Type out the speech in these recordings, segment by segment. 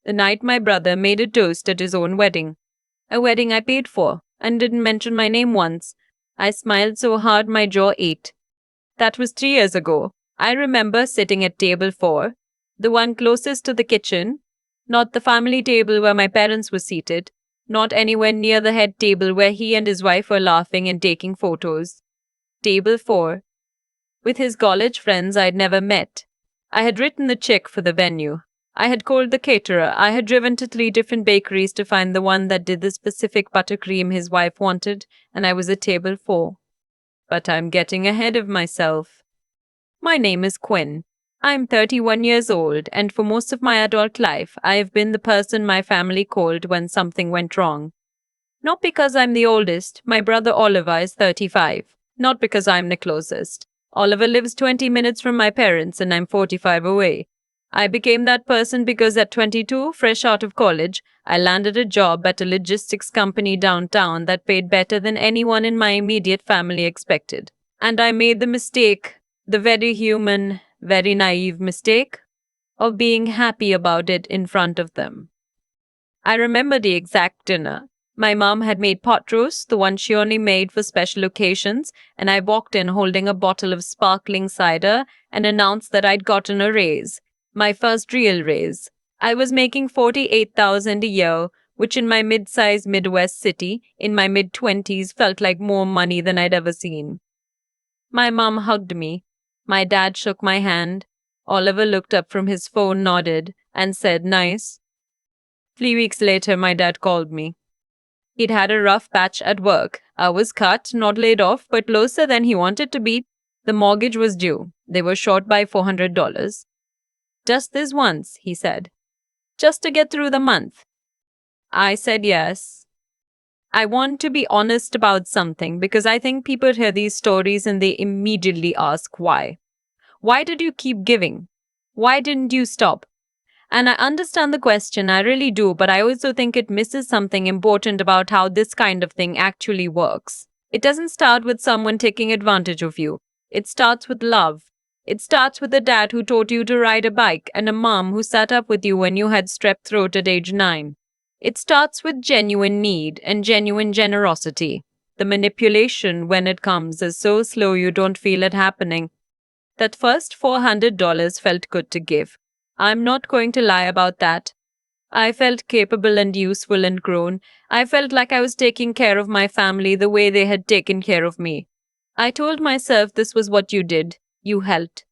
the night my brother made a toast at his own wedding. A wedding I paid for, and didn't mention my name once. I smiled so hard my jaw ached. That was 3 years ago. I remember sitting at table 4, the one closest to the kitchen, not the family table where my parents were seated, not anywhere near the head table where he and his wife were laughing and taking photos. Table 4. With his college friends I'd never met. I had written the check for the venue. I had called the caterer. I had driven to 3 different bakeries to find the one that did the specific buttercream his wife wanted, and I was at table 4. But I'm getting ahead of myself. My name is Quinn. I'm 31 years old, and for most of my adult life, I have been the person my family called when something went wrong. Not because I'm the oldest, my brother Oliver is 35. Not because I'm the closest. Oliver lives 20 minutes from my parents and I'm 45 away. I became that person because at 22, fresh out of college, I landed a job at a logistics company downtown that paid better than anyone in my immediate family expected. And I made the mistake, the very human, very naive mistake, of being happy about it in front of them. I remember the exact dinner. My mom had made pot roast, the one she only made for special occasions, and I walked in holding a bottle of sparkling cider and announced that I'd gotten a raise. My first real raise. I was making $48,000 a year, which in my mid-sized Midwest city, in my mid-20s, felt like more money than I'd ever seen. My mom hugged me. My dad shook my hand. Oliver looked up from his phone, nodded, and said, "Nice." 3 weeks later, my dad called me. He'd had a rough patch at work. I was cut, not laid off, but closer than he wanted to be. The mortgage was due. They were short by $400. "Just this once," he said. "Just to get through the month." I said yes. I want to be honest about something because I think people hear these stories and they immediately ask why. Why did you keep giving? Why didn't you stop? And I understand the question, I really do, but I also think it misses something important about how this kind of thing actually works. It doesn't start with someone taking advantage of you. It starts with love. It starts with a dad who taught you to ride a bike and a mom who sat up with you when you had strep throat at age 9. It starts with genuine need and genuine generosity. The manipulation, when it comes, is so slow you don't feel it happening. That first $400 felt good to give. I'm not going to lie about that. I felt capable and useful and grown. I felt like I was taking care of my family the way they had taken care of me. I told myself this was what you did. You helped.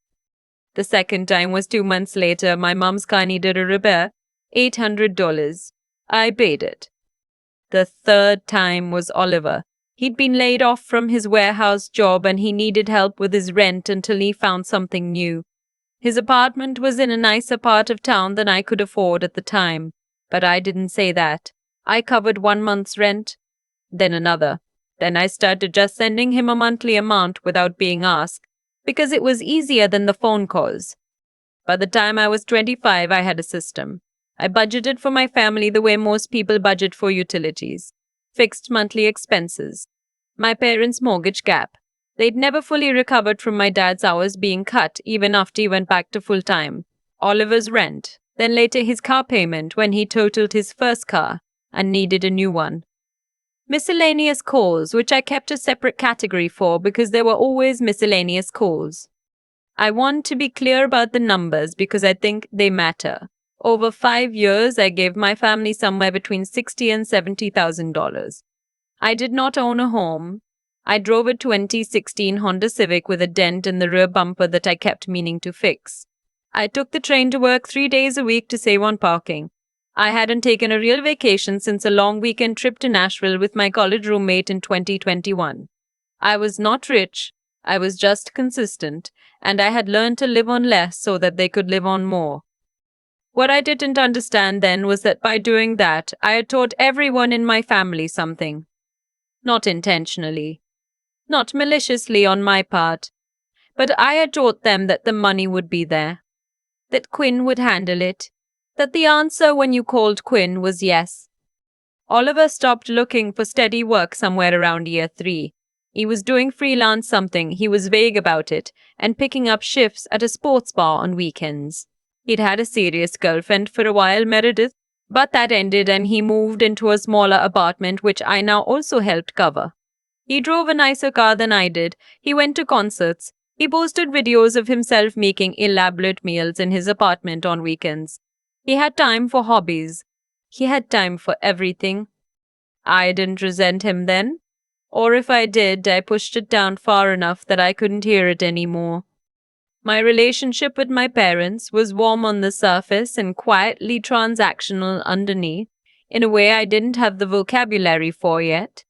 The second time was 2 months later. My mom's car needed a repair. $800. I paid it. The third time was Oliver. He'd been laid off from his warehouse job and he needed help with his rent until he found something new. His apartment was in a nicer part of town than I could afford at the time, but I didn't say that. I covered 1 month's rent, then another. Then I started just sending him a monthly amount without being asked, because it was easier than the phone calls. By the time I was 25, I had a system. I budgeted for my family the way most people budget for utilities. Fixed monthly expenses. My parents' mortgage gap. They'd never fully recovered from my dad's hours being cut, even after he went back to full-time. Oliver's rent. Then later his car payment when he totaled his first car and needed a new one. Miscellaneous calls, which I kept a separate category for because there were always miscellaneous calls. I want to be clear about the numbers because I think they matter. Over 5 years, I gave my family somewhere between $60,000 and $70,000. I did not own a home. I drove a 2016 Honda Civic with a dent in the rear bumper that I kept meaning to fix. I took the train to work 3 days a week to save on parking. I hadn't taken a real vacation since a long weekend trip to Nashville with my college roommate in 2021. I was not rich. I was just consistent, and I had learned to live on less so that they could live on more. What I didn't understand then was that by doing that, I had taught everyone in my family something. Not intentionally. Not maliciously on my part. But I had taught them that the money would be there. That Quinn would handle it. That the answer when you called Quinn was yes. Oliver stopped looking for steady work somewhere around year 3. He was doing freelance something, he was vague about it, and picking up shifts at a sports bar on weekends. He'd had a serious girlfriend for a while, Meredith, But that ended and he moved into a smaller apartment, which I now also helped cover. He drove a nicer car than I did. He went to concerts. He posted videos of himself making elaborate meals in his apartment on weekends. He had time for hobbies. He had time for everything. I didn't resent him then. Or if I did, I pushed it down far enough that I couldn't hear it anymore. My relationship with my parents was warm on the surface and quietly transactional underneath, in a way I didn't have the vocabulary for yet.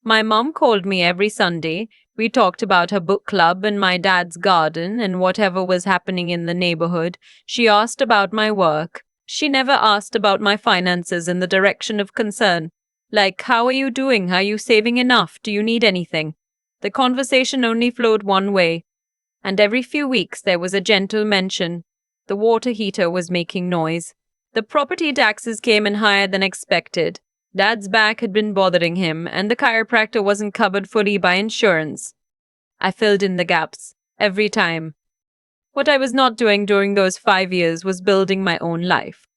My mom called me every Sunday. We talked about her book club and my dad's garden and whatever was happening in the neighborhood. She asked about my work. She never asked about my finances in the direction of concern. Like, how are you doing? Are you saving enough? Do you need anything? The conversation only flowed one way. And every few weeks there was a gentle mention. The water heater was making noise. The property taxes came in higher than expected. Dad's back had been bothering him, and the chiropractor wasn't covered fully by insurance. I filled in the gaps, every time. What I was not doing during those 5 years was building my own life.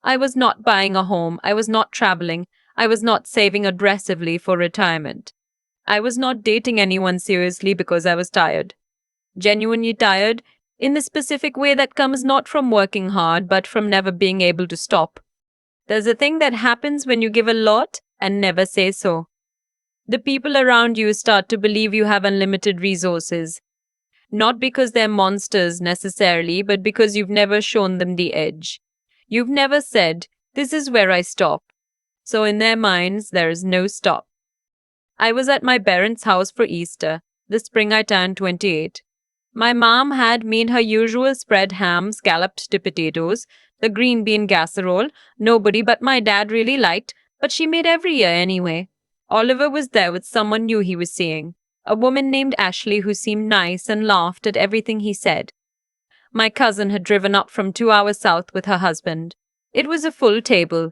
I was not buying a home, I was not traveling, I was not saving aggressively for retirement. I was not dating anyone seriously because I was tired. Genuinely tired, in the specific way that comes not from working hard, but from never being able to stop. There's a thing that happens when you give a lot and never say so. The people around you start to believe you have unlimited resources. Not because they're monsters necessarily, but because you've never shown them the edge. You've never said, "This is where I stop." So in their minds, there is no stop. I was at my parents' house for Easter, the spring I turned 28. My mom had made her usual spread ham, scalloped potatoes, the green bean casserole, nobody but my dad really liked, but she made every year anyway. Oliver was there with someone new he was seeing, a woman named Ashley who seemed nice and laughed at everything he said. My cousin had driven up from 2 hours south with her husband. It was a full table.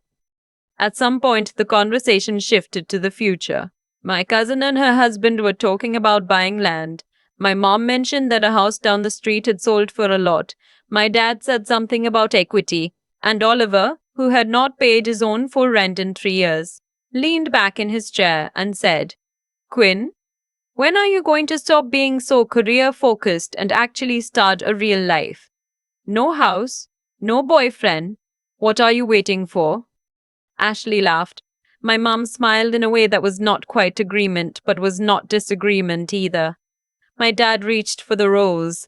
At some point, the conversation shifted to the future. My cousin and her husband were talking about buying land. My mom mentioned that a house down the street had sold for a lot. My dad said something about equity, and Oliver, who had not paid his own full rent in 3 years, leaned back in his chair and said, "Quinn, when are you going to stop being so career-focused and actually start a real life? No house, no boyfriend. What are you waiting for?" Ashley laughed. My mom smiled in a way that was not quite agreement, but was not disagreement either. My dad reached for the rose.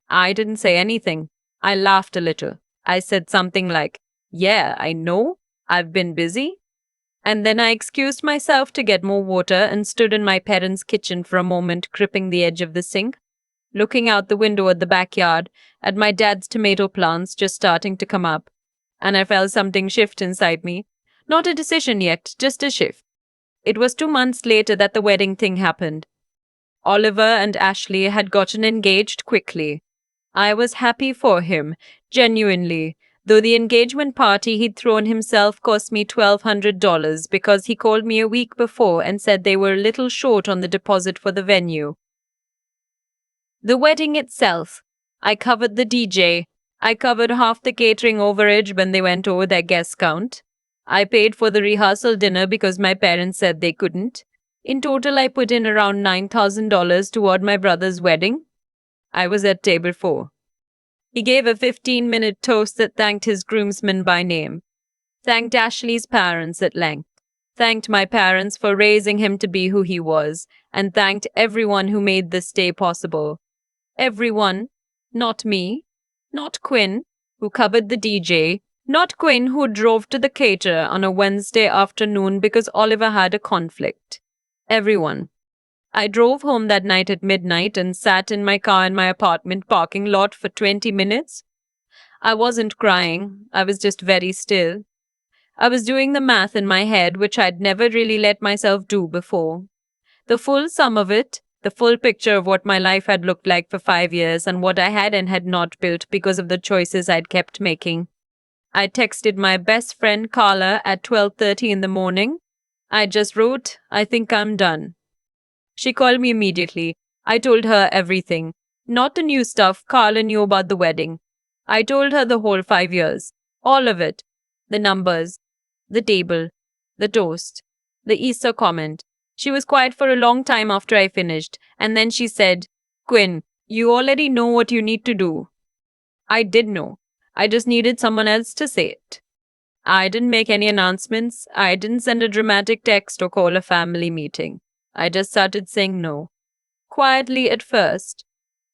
I didn't say anything. I laughed a little. I said something like, "Yeah, I know. I've been busy." And then I excused myself to get more water and stood in my parents' kitchen for a moment, gripping the edge of the sink, looking out the window at the backyard, at my dad's tomato plants just starting to come up. And I felt something shift inside me. Not a decision yet, just a shift. It was 2 months later that the wedding thing happened. Oliver and Ashley had gotten engaged quickly. I was happy for him, genuinely, though the engagement party he'd thrown himself cost me $1,200 because he called me a week before and said they were a little short on the deposit for the venue. The wedding itself, I covered the DJ. I covered half the catering overage when they went over their guest count. I paid for the rehearsal dinner because my parents said they couldn't. In total, I put in around $9,000 toward my brother's wedding. I was at table 4. He gave a 15-minute toast that thanked his groomsmen by name, thanked Ashley's parents at length, thanked my parents for raising him to be who he was, and thanked everyone who made this day possible. Everyone, not me, not Quinn, who covered the DJ, not Quinn, who drove to the caterer on a Wednesday afternoon because Oliver had a conflict. Everyone. I drove home that night at midnight and sat in my car in my apartment parking lot for 20 minutes. I wasn't crying. I was just very still. I was doing the math in my head, which I'd never really let myself do before. The full sum of it, the full picture of what my life had looked like for 5 years and what I had and had not built because of the choices I'd kept making. I texted my best friend Carla at 12:30 in the morning. I just wrote, "I think I'm done." She called me immediately. I told her everything. Not the new stuff Carla knew about the wedding. I told her the whole 5 years. All of it. The numbers, the table, the toast, the Easter comment. She was quiet for a long time after I finished, and then she said, "Quinn, you already know what you need to do." I did know. I just needed someone else to say it. I didn't make any announcements. I didn't send a dramatic text or call a family meeting. I just started saying no. Quietly at first.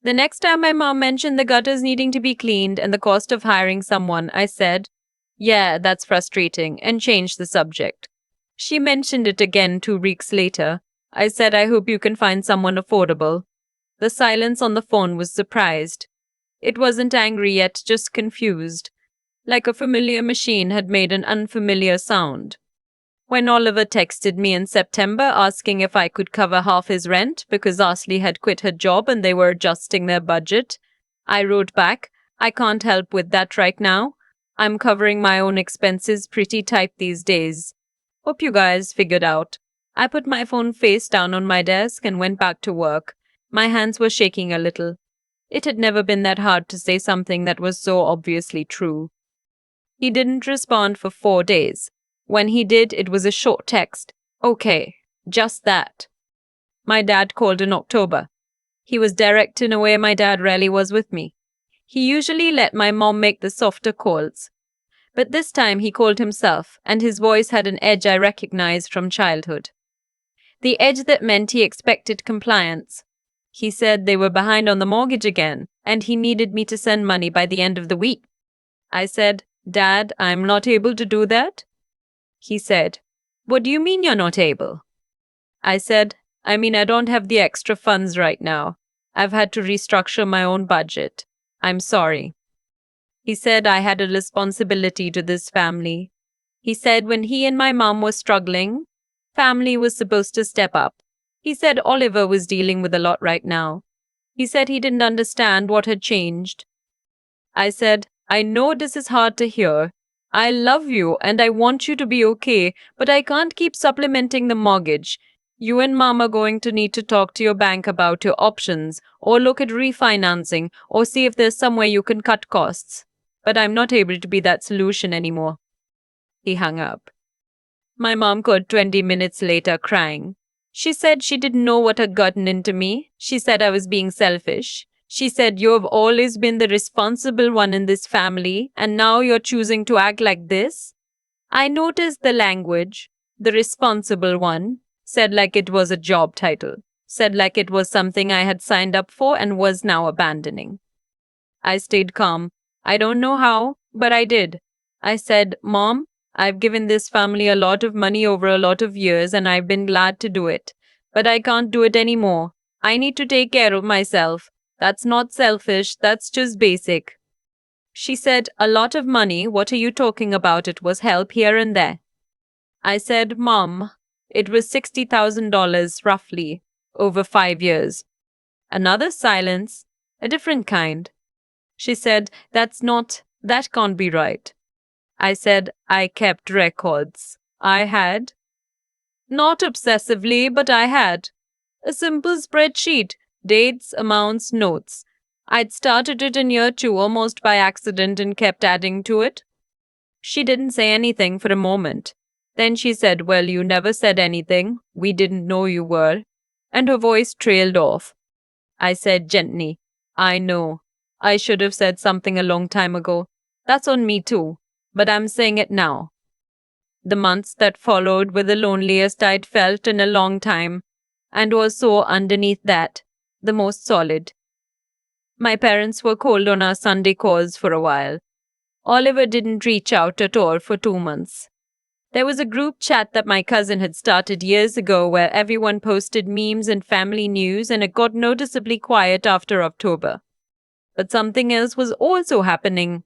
The next time my mom mentioned the gutters needing to be cleaned and the cost of hiring someone, I said, "Yeah, that's frustrating," and changed the subject. She mentioned it again 2 weeks later. I said, "I hope you can find someone affordable." The silence on the phone was surprised. It wasn't angry yet, just confused. Like a familiar machine had made an unfamiliar sound. When Oliver texted me in September asking if I could cover half his rent because Ashley had quit her job and they were adjusting their budget, I wrote back, "I can't help with that right now. I'm covering my own expenses pretty tight these days. Hope you guys figured out." I put my phone face down on my desk and went back to work. My hands were shaking a little. It had never been that hard to say something that was so obviously true. He didn't respond for 4 days. When he did, it was a short text. "Okay, just that." My dad called in October. He was direct in a way my dad rarely was with me. He usually let my mom make the softer calls. But this time he called himself, and his voice had an edge I recognized from childhood. The edge that meant he expected compliance. He said they were behind on the mortgage again, and he needed me to send money by the end of the week. I said, "Dad, I'm not able to do that." He said, "What do you mean you're not able?" I said, "I mean I don't have the extra funds right now. I've had to restructure my own budget. I'm sorry." He said I had a responsibility to this family. He said when he and my mom were struggling, family was supposed to step up. He said Oliver was dealing with a lot right now. He said he didn't understand what had changed. I said, "I know this is hard to hear. I love you and I want you to be okay, but I can't keep supplementing the mortgage. You and Mom are going to need to talk to your bank about your options, or look at refinancing, or see if there's somewhere you can cut costs. But I'm not able to be that solution anymore." He hung up. My mom called 20 minutes later crying. She said she didn't know what had gotten into me. She said I was being selfish. She said, "You have always been the responsible one in this family, and now you're choosing to act like this." I noticed the language. The responsible one. Said like it was a job title. Said like it was something I had signed up for and was now abandoning. I stayed calm. I don't know how, but I did. I said, "Mom, I've given this family a lot of money over a lot of years and I've been glad to do it. But I can't do it anymore. I need to take care of myself. That's not selfish, that's just basic." She said, "A lot of money, what are you talking about? It was help here and there." I said, "Mom, it was $60,000 roughly, over 5 years." Another silence, a different kind. She said, that can't be right." I said, "I kept records. I had. Not obsessively, but I had. A simple spreadsheet, dates, amounts, notes. I'd started it in year 2 almost by accident and kept adding to it." She didn't say anything for a moment. Then she said, "Well, you never said anything. We didn't know you were." And her voice trailed off. I said gently, "I know. I should have said something a long time ago. That's on me too. But I'm saying it now." The months that followed were the loneliest I'd felt in a long time, and was so underneath that, the most solid. My parents were cold on our Sunday calls for a while. Oliver didn't reach out at all for 2 months. There was a group chat that my cousin had started years ago where everyone posted memes and family news, and it got noticeably quiet after October. But something else was also happening.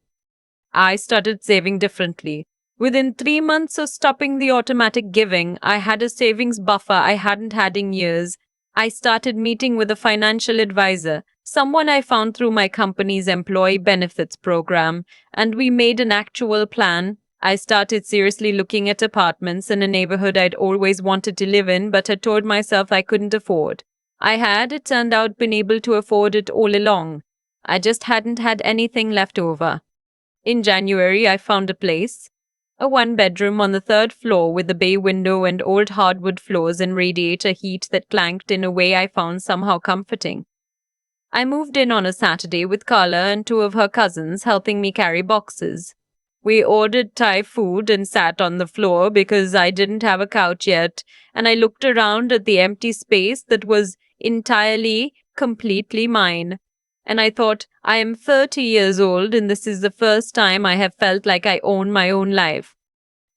I started saving differently. Within 3 months of stopping the automatic giving, I had a savings buffer I hadn't had in years. I started meeting with a financial advisor, someone I found through my company's employee benefits program, and we made an actual plan. I started seriously looking at apartments in a neighborhood I'd always wanted to live in but had told myself I couldn't afford. I had, it turned out, been able to afford it all along. I just hadn't had anything left over. In January, I found a place. A one-bedroom on the third floor with a bay window and old hardwood floors and radiator heat that clanked in a way I found somehow comforting. I moved in on a Saturday with Carla and two of her cousins helping me carry boxes. We ordered Thai food and sat on the floor because I didn't have a couch yet, and I looked around at the empty space that was entirely, completely mine. And I thought, I am 30 years old and this is the first time I have felt like I own my own life.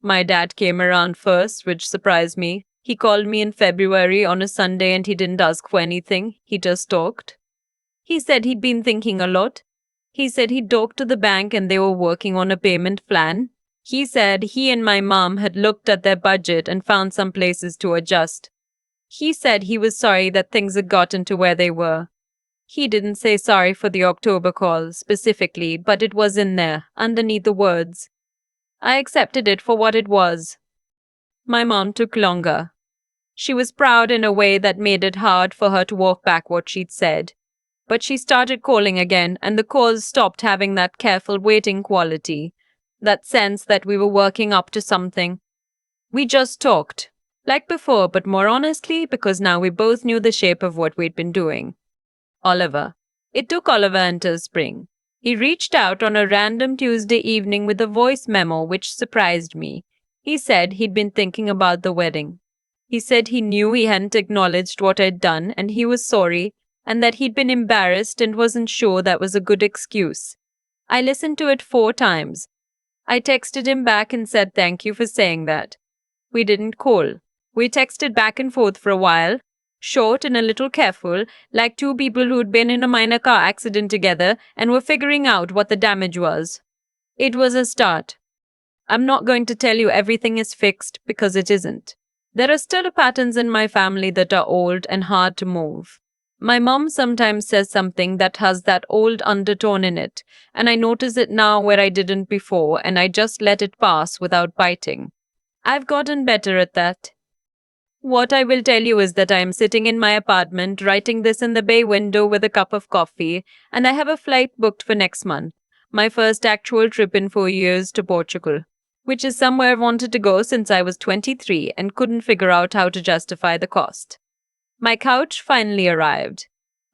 My dad came around first, which surprised me. He called me in February on a Sunday and he didn't ask for anything, he just talked. He said he'd been thinking a lot. He said he'd talked to the bank and they were working on a payment plan. He said he and my mom had looked at their budget and found some places to adjust. He said he was sorry that things had gotten to where they were. He didn't say sorry for the October call specifically, but it was in there, underneath the words. I accepted it for what it was. My mom took longer. She was proud in a way that made it hard for her to walk back what she'd said. But she started calling again, and the calls stopped having that careful waiting quality, that sense that we were working up to something. We just talked, like before, but more honestly, because now we both knew the shape of what we'd been doing. Oliver. It took Oliver until spring. He reached out on a random Tuesday evening with a voice memo which surprised me. He said he'd been thinking about the wedding. He said he knew he hadn't acknowledged what I'd done and he was sorry, and that he'd been embarrassed and wasn't sure that was a good excuse. I listened to it 4 times. I texted him back and said thank you for saying that. We didn't call. We texted back and forth for a while, short and a little careful, like two people who'd been in a minor car accident together and were figuring out what the damage was. It was a start. I'm not going to tell you everything is fixed because it isn't. There are still patterns in my family that are old and hard to move. My mom sometimes says something that has that old undertone in it, and I notice it now where I didn't before, and I just let it pass without biting. I've gotten better at that. What I will tell you is that I am sitting in my apartment writing this in the bay window with a cup of coffee, and I have a flight booked for next month, my first actual trip in 4 years to Portugal, which is somewhere I've wanted to go since I was 23 and couldn't figure out how to justify the cost. My couch finally arrived.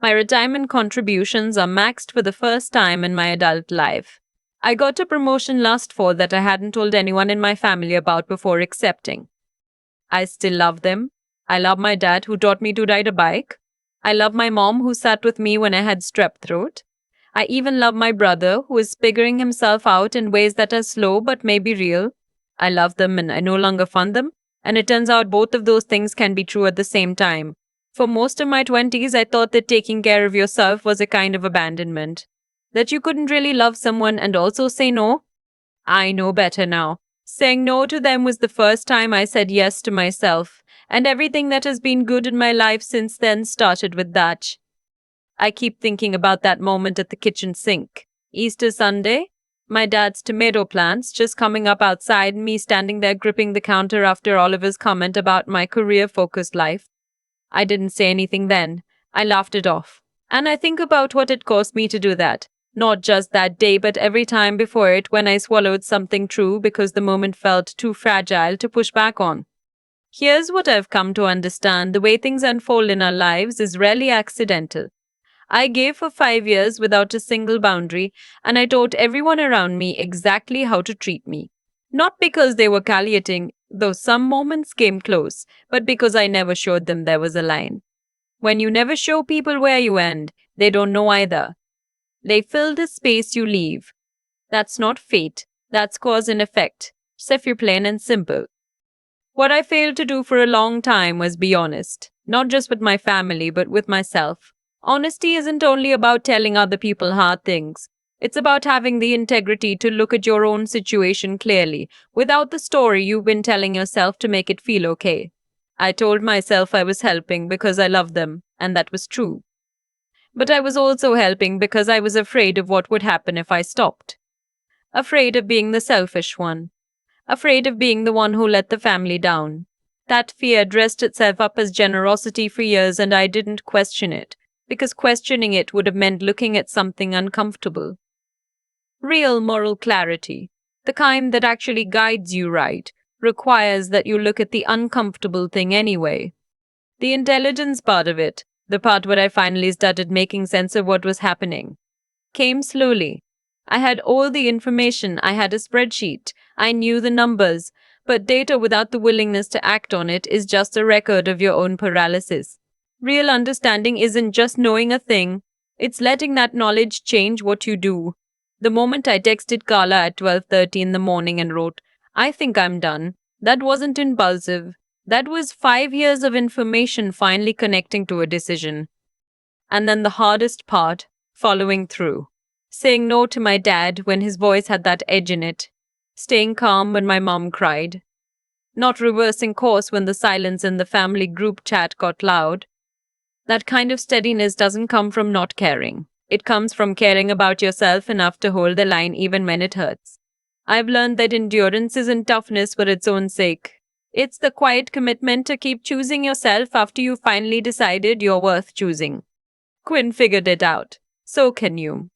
My retirement contributions are maxed for the first time in my adult life. I got a promotion last fall that I hadn't told anyone in my family about before accepting. I still love them. I love my dad who taught me to ride a bike. I love my mom who sat with me when I had strep throat. I even love my brother who is figuring himself out in ways that are slow but maybe real. I love them and I no longer fund them. And it turns out both of those things can be true at the same time. For most of my 20s, I thought that taking care of yourself was a kind of abandonment. That you couldn't really love someone and also say no. I know better now. Saying no to them was the first time I said yes to myself, and everything that has been good in my life since then started with that. I keep thinking about that moment at the kitchen sink. Easter Sunday, my dad's tomato plants just coming up outside and me standing there gripping the counter after Oliver's comment about my career-focused life. I didn't say anything then. I laughed it off. And I think about what it cost me to do that. Not just that day, but every time before it when I swallowed something true because the moment felt too fragile to push back on. Here's what I've come to understand. The way things unfold in our lives is rarely accidental. I gave for 5 years without a single boundary, and I taught everyone around me exactly how to treat me. Not because they were calculating, though some moments came close, but because I never showed them there was a line. When you never show people where you end, they don't know either. They fill the space you leave. That's not fate, that's cause and effect. If plain and simple. What I failed to do for a long time was be honest, not just with my family, but with myself. Honesty isn't only about telling other people hard things. It's about having the integrity to look at your own situation clearly, without the story you've been telling yourself to make it feel okay. I told myself I was helping because I loved them, and that was true. But I was also helping because I was afraid of what would happen if I stopped. Afraid of being the selfish one. Afraid of being the one who let the family down. That fear dressed itself up as generosity for years and I didn't question it, because questioning it would have meant looking at something uncomfortable. Real moral clarity. The kind that actually guides you right, requires that you look at the uncomfortable thing anyway. The intelligence part of it, the part where I finally started making sense of what was happening, came slowly. I had all the information, I had a spreadsheet, I knew the numbers, but data without the willingness to act on it is just a record of your own paralysis. Real understanding isn't just knowing a thing, it's letting that knowledge change what you do. The moment I texted Carla at 12:30 in the morning and wrote, "I think I'm done," that wasn't impulsive. That was 5 years of information finally connecting to a decision. And then the hardest part, following through. Saying no to my dad when his voice had that edge in it. Staying calm when my mom cried. Not reversing course when the silence in the family group chat got loud. That kind of steadiness doesn't come from not caring. It comes from caring about yourself enough to hold the line even when it hurts. I've learned that endurance isn't toughness for its own sake. It's the quiet commitment to keep choosing yourself after you finally decided you're worth choosing. Quinn figured it out. So can you.